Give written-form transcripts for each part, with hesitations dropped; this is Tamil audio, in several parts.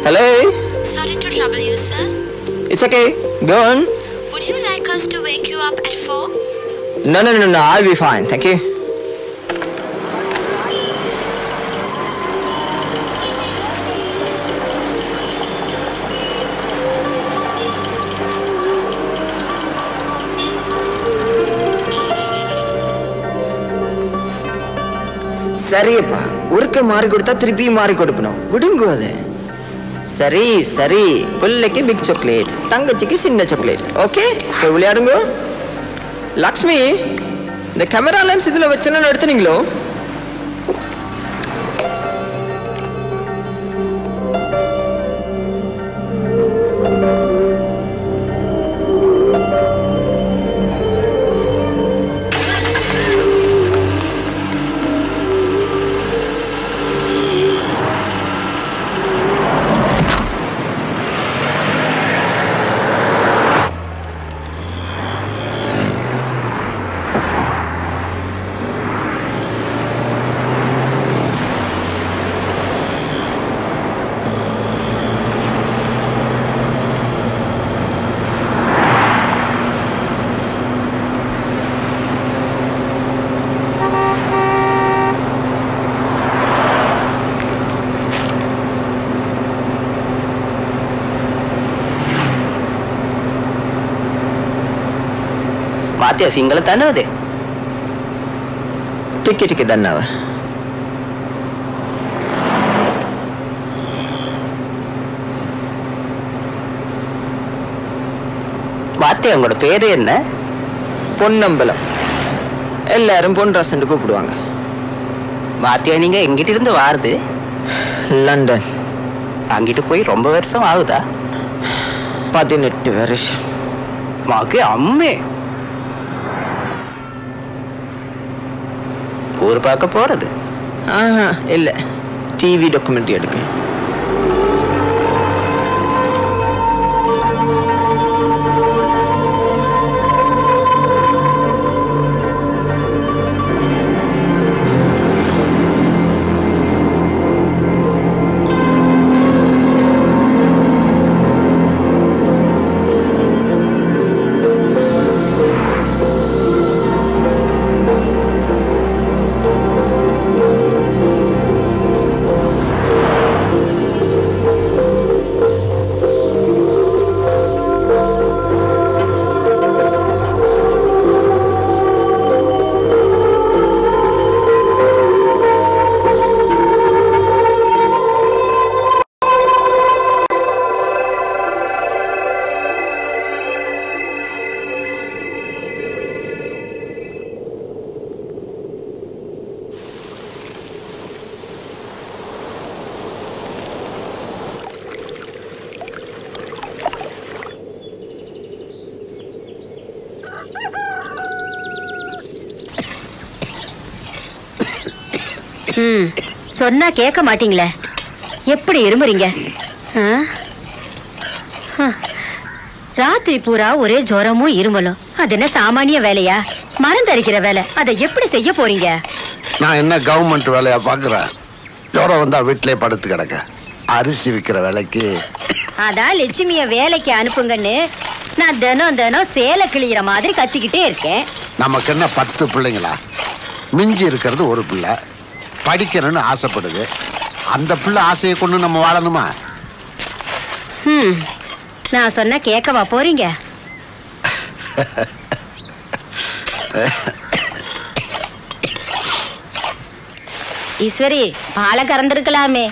Hello? Sorry to trouble you, sir. It's okay. Go on. Would you like us to wake you up at 4? No. I'll be fine. Thank you. சரியப்பா, ஒருக்க மாறி கொடுத்தா திருப்பி மாறி கொடுக்கணும். விடுங்க அது. சரி சரி, பிள்ளைக்கு பிக் சாக்லேட், தங்கச்சிக்கு சின்ன சாக்லேட். ஓகே, போய் விளையாடுங்க. லக்ஷ்மி, இந்த கேமரா லென்ஸ் இதுல வச்சேன்னு எடுத்துனீங்களோ? माते सिंगल ताने होते टिके धन्यवाद माते उंगोட பேரு என்ன? பொன்னம்பலம். எல்லாரும் பொன்ராசன் கூப்பிடுவாங்க. மாத்தியா, நீங்க எங்கிட்ட இருந்து வாருது? லண்டன். அங்கிட்டு போய் ரொம்ப வருஷம் ஆகுதா? 18 வருஷம். மாக்கு அம்மே ஊர் பார்க்க போறது? இல்ல, டிவி டாக்குமெண்ட்ரி எடுக்க. சொன்னா கேட்க மாட்டீங்களே, எப்படி இருமுறீங்க? ராத்திரி பூரா ஒரே ஜுரமும் இருமலும். அது என்ன சாமானிய வேலையா? மருந்தரிக்கிற வேலை, அதை எப்படி செய்ய போறீங்க? நான் என்ன கவர்மெண்ட் வேலையா பாக்குறேன்? ஜுரம் வந்தா வீட்டிலே படுத்து கிடக்க. அரிசி விக்கிற வேலைக்கு அதான் லட்சுமிய வேலைக்கு அனுப்புங்கன்னு நான் தினம் சேலை கிளியிற மாதிரி கத்திக்கிட்டே இருக்கேன். நமக்கு என்ன 10 பிள்ளைங்களா? மிஞ்சி இருக்கிறது ஒரு பிள்ளை. படிக்கணும்னு ஆசைப்படுது. அந்த பிள்ளை ஆசையை கொண்டு நம்ம வாழணுமா? நான் சொன்னா கேட்கவா போறீங்க? ஈஸ்வரி, பாலை கறந்திருக்கலாமே.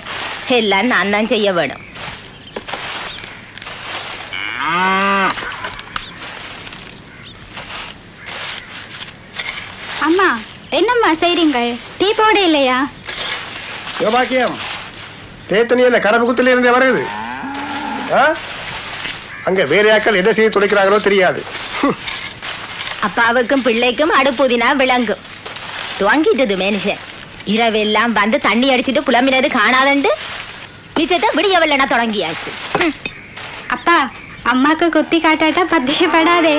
எல்லாம் நான் தான் செய்ய வேணும். அம்மா, என்னம்மா செய்றீங்க? டீ போட இல்லையா? யோபாக்கியம், தேத்தனியில கடவுக்குத்துல இருந்தே வருது. அங்க வேற ஆக்கள் என்ன செய்து துடைக்கிறாங்களோ தெரியாது. அப்பாவுக்கும் பிள்ளைக்கும் அடுப்புதினா விளங்கும். துவங்கிட்டது மனுஷன். இரவெல்லாம் வந்து தண்ணி அடிச்சுட்டு புலம்பினது காணாதண்டு மிச்சத்தை விடியவில்லைனா தொடங்கியாச்சு. அப்பா, அம்மாக்கு கொத்தி காட்டாட்டா பத்தியப்படாதே.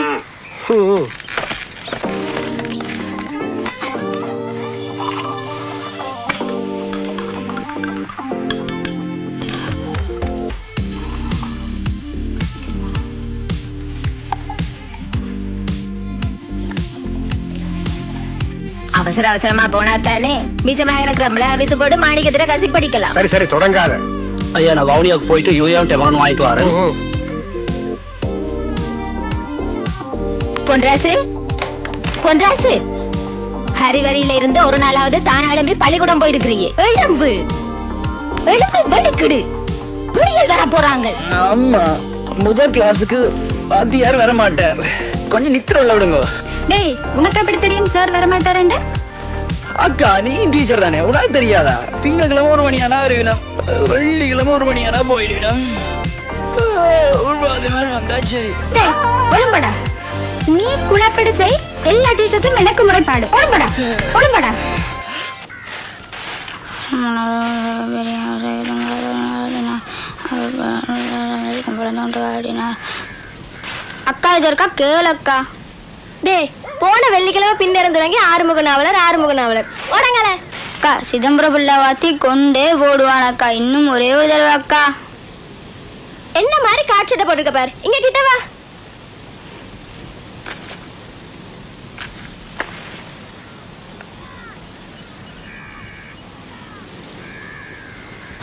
அவசரமா போனா தானே மிச்சமா இருக்கிற வித்து போட்டு மாணிக்கத்துல கசி படிக்கலாம். சரி சரி தொடங்காத. ஐயா நான் வவுனியாவுக்கு போயிட்டு யூஎம் டெவான் வாங்கிட்டு வரேன். பொன்ராசு பொன்ராசு ஹரிவரியில இருந்து ஒரு நாளாவது தானாலுமே பள்ளிக்கூடம் போயிருக்கிறீங்க. எழும்பு எழும்பு வலிக்குடு புரியல் வர போறாங்க. அம்மா முதல் கிளாஸுக்கு வாத்தியார் வர மாட்டார். கொஞ்சம் நித்திர உள்ள விடுங்க. டேய் உனக்கு எப்படி தெரியும் சார் வர மாட்டாருன்னு? அக்கா நீ டீச்சர் தானே, உனக்கு தெரியாதா? திங்கக்கிழமை 1 மணியானா வருவிடும், வெள்ளிக்கிழமை 1 மணியானா போயிடும். சரி டேய் ஒழும்படா. நீ குழப்படி செய். எல்லா டீச்சர்ஸும் எனக்கு முறைப்பாடு. ஒழும்படா ஒழும்படா. அக்கா இது இருக்கா கேளக்கா. டேய் போன வெள்ளிக்கிழமை பின்னேறம் தொடங்கி ஆறுமுக நாவலர் ஓடங்களே. அக்கா சிதம்பரம் பிள்ளை வாத்தி கொண்டே போடுவான் அக்கா. இன்னும் ஒரே ஒரு தடவை அக்கா. என்ன மாதிரி காட்சட்டை போட்டுருக்க பாரு. இங்க கிட்ட வா.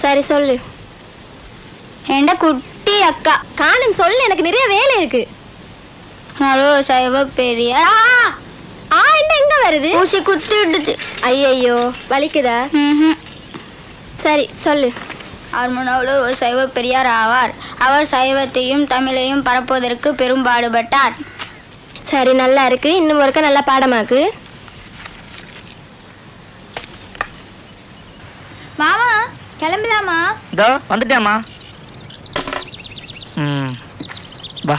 சரி சொல்லு. ஏண்டா குட்டி அக்கா காணும் சொல்லு, எனக்கு நிறைய வேலை இருக்கு. நரோ சைவ பெரிய எங்க வருது? ஊசி குத்தி விடுச்சு. ஐயோ வலிக்குதா? சரி சொல்லு. ஆர்மனோடு ஒரு சைவ பெரியார் ஆவார். அவர் சைவத்தையும் தமிழையும் பரப்புவதற்கு பெரும்பாடுபட்டார். சரி நல்லா இருக்கு. இன்னும் ஒருக்க நல்லா பாடமாக்கு. மாமா கிளம்பலாமா? இதோ வந்துட்டேம்மா. வா.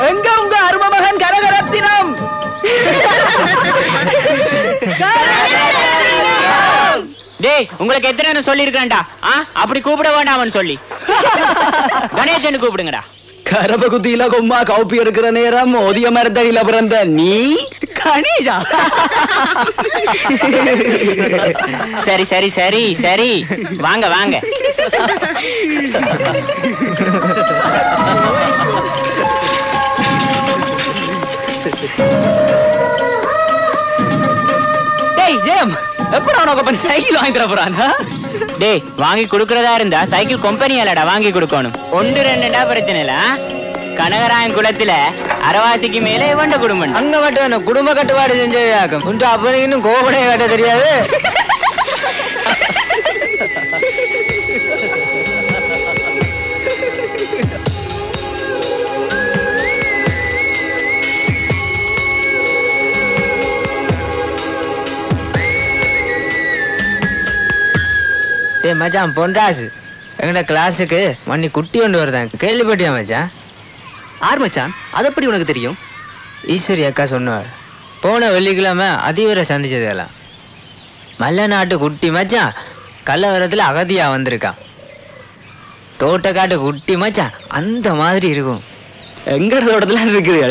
எங்க உங்க அருமமகன் கரகரத்தினம்? டேய் உங்களுக்கு எத்தனை சொல்லி இருக்கேன்டா? அப்படி கூப்பிட வேண்டாம்னு சொல்லி கணேசன் கூப்பிடுங்கடா. கரபகுதியில கொம்மா கவுப்பி இருக்கிற நேரம் ஒதிய மரத்தடியில பிறந்த நீ கணேஷா? சரி சரி சரி சரி வாங்க வாங்க. டேய் ஜெயம், எப்படா உனக்கு பண்ணி சைக்கிள் வாங்கி தர போறான்? டேய் வாங்கி கொடுக்கறதா இருந்தா சைக்கிள் கம்பெனியாலடா வாங்கி கொடுக்கணும். 1-2 பிரச்சனை இல்ல. கனகராயன் குளத்துல அரவாசிக்கு மேல இவண்ட குடும்பம். அங்க மட்டும் குடும்ப கட்டுப்பாடு செஞ்சதாக்கும். அப்ப இன்னும் கோபனையை கட்ட தெரியாது. மச்சான் பொன்ராசு எங்கட கிளாஸுக்கு மண்ணி குட்டி கொண்டு வருதாங்க. கேள்விப்பட்டியா மச்சான்? ஆர் மச்சான், அதப்படி உனக்கு தெரியும்? ஈஸ்வரி அக்கா சொன்னார். போன வெள்ளிக்கிழமை அதிவரை சந்திச்சதெல்லாம். மல்ல நாட்டு குட்டி மச்சான் கள்ளவரத்துல அகதியா வந்திருக்கான். தோட்டக்காட்டு குட்டி மச்சான் அந்த மாதிரி இருக்கும். எங்கட தோட்டத்துல இருக்குது.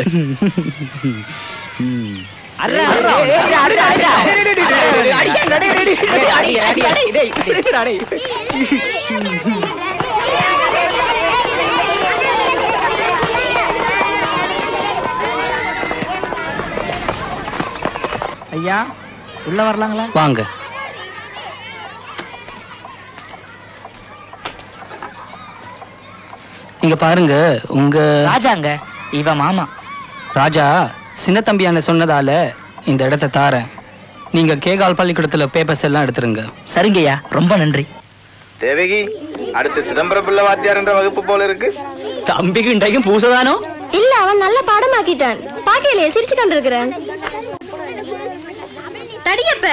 ஐயா உள்ள வரலாங்களா? வாங்க. இங்க பாருங்க, உங்க ராஜாங்க இவ மாமா. ராஜா சின்ன தம்பியான சொன்னதால இந்த இடத்தை தாரேன். நீங்க கேகால் பள்ளிக்கூடத்துல பேப்பர்ஸ் எல்லாம் எடுத்துருங்க. சரிங்கய்யா, ரொம்ப நன்றி. தேவகி, அடுத்து சிதம்பரம் பிள்ளை வாத்தியார் என்ற வகுப்பு போல இருக்கு. தம்பிக்கு இன்றைக்கும் பூசதானோ? இல்ல, அவன் நல்ல பாடமாக்கிட்டான். பாக்கையிலே சிரிச்சு கொண்டிருக்கிறான். தடியப்ப